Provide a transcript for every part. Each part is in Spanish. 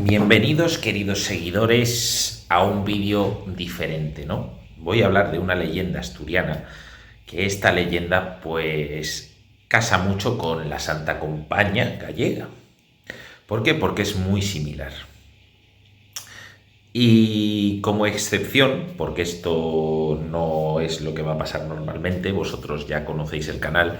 Bienvenidos, queridos seguidores, a un vídeo diferente, ¿no? Voy a hablar de una leyenda asturiana, que esta leyenda, pues, casa mucho con la Santa Compaña gallega. ¿Por qué? Porque es muy similar. Y como excepción, porque esto no es lo que va a pasar normalmente, vosotros ya conocéis el canal,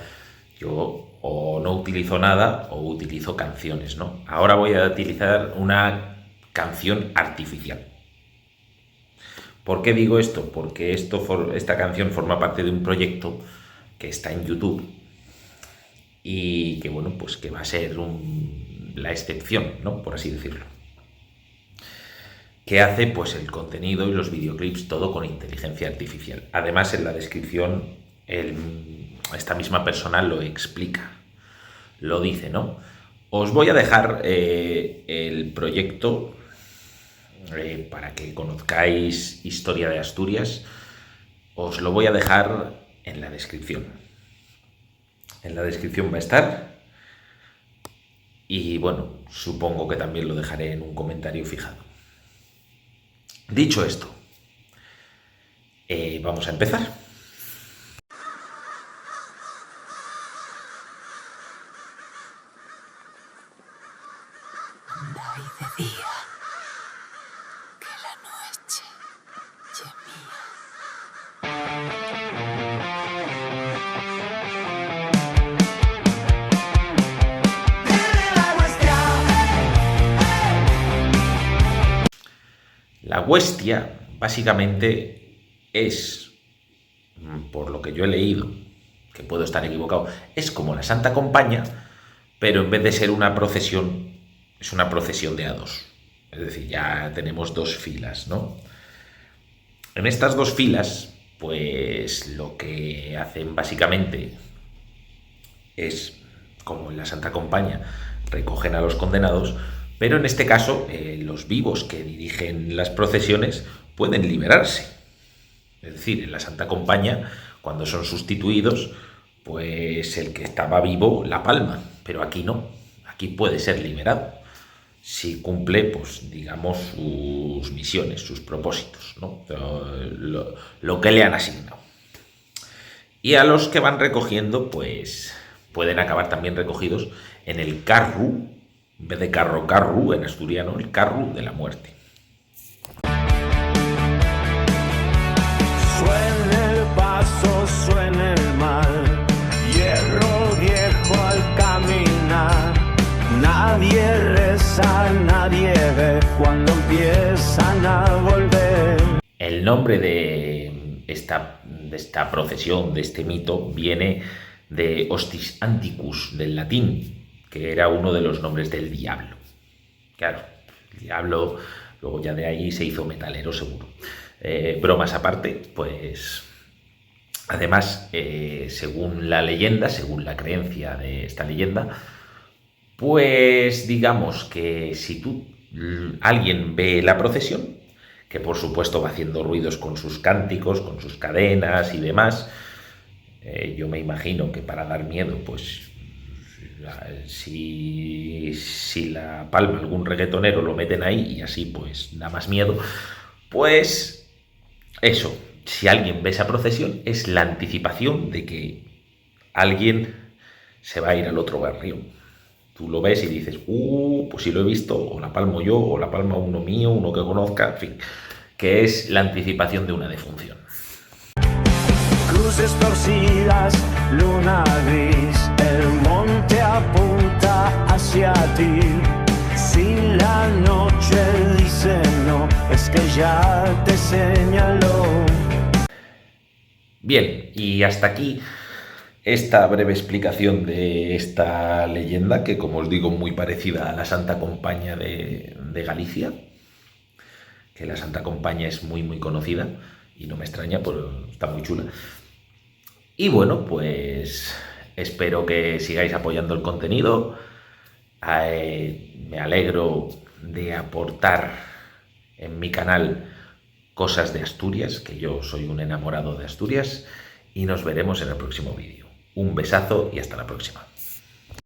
yo o no utilizo nada o utilizo canciones, ¿no? Ahora voy a utilizar una canción artificial. ¿Por qué digo esto? Porque esta canción forma parte de un proyecto que está en YouTube y que, bueno, pues que va a ser la excepción, ¿no? Por así decirlo. Que hace pues el contenido y los videoclips todo con inteligencia artificial. Además, en la descripción esta misma persona lo explica, lo dice, ¿no? Os voy a dejar el proyecto para que conozcáis Historia de Asturias. Os lo voy a dejar en la descripción. En la descripción va a estar. Y bueno, supongo que también lo dejaré en un comentario fijado. Dicho esto, vamos a empezar. Anda y de día, que la noche gemía. La huestia, básicamente, es, por lo que yo he leído, que puedo estar equivocado, es como la Santa Compaña, pero en vez de ser una procesión, es una procesión de hados. Es decir, ya tenemos dos filas, ¿no? En estas dos filas, pues lo que hacen básicamente es, como en la Santa Compañía, recogen a los condenados, pero en este caso los vivos que dirigen las procesiones pueden liberarse. Es decir, en la Santa Compañía, cuando son sustituidos, pues el que estaba vivo la palma, pero aquí no, aquí puede ser liberado si cumple, pues digamos, sus misiones, sus propósitos, ¿no? Lo que le han asignado. Y a los que van recogiendo, pues pueden acabar también recogidos en el carru, en vez de carru en asturiano, el carru de la muerte. Suena el paso, suena el mal, hierro viejo al caminar. Nadie reza, nadie ve cuando empiezan a volver. El nombre de esta procesión, de este mito, viene de Hostis Anticus, del latín, que era uno de los nombres del diablo. Claro, el diablo, luego ya de ahí se hizo metalero seguro. Bromas aparte, pues además, según la leyenda, según la creencia de esta leyenda, pues digamos que si alguien ve la procesión, que por supuesto va haciendo ruidos con sus cánticos, con sus cadenas y demás, yo me imagino que para dar miedo, pues si la palma algún reggaetonero lo meten ahí y así pues da más miedo, pues eso, si alguien ve esa procesión es la anticipación de que alguien se va a ir al otro barrio. Tú lo ves y dices, pues si lo he visto, o la palmo yo, o la palma uno mío, uno que conozca, en fin, que es la anticipación de una defunción. Cruces torcidas, luna gris, el monte apunta hacia ti. Si la noche dice no, es que ya te señaló. Bien, y hasta aquí esta breve explicación de esta leyenda, que como os digo, muy parecida a la Santa Compaña de Galicia, que la Santa Compaña es muy muy conocida, y no me extraña, pero está muy chula. Y bueno, pues espero que sigáis apoyando el contenido. Me alegro de aportar en mi canal cosas de Asturias, que yo soy un enamorado de Asturias, y nos veremos en el próximo vídeo. Un besazo y hasta la próxima.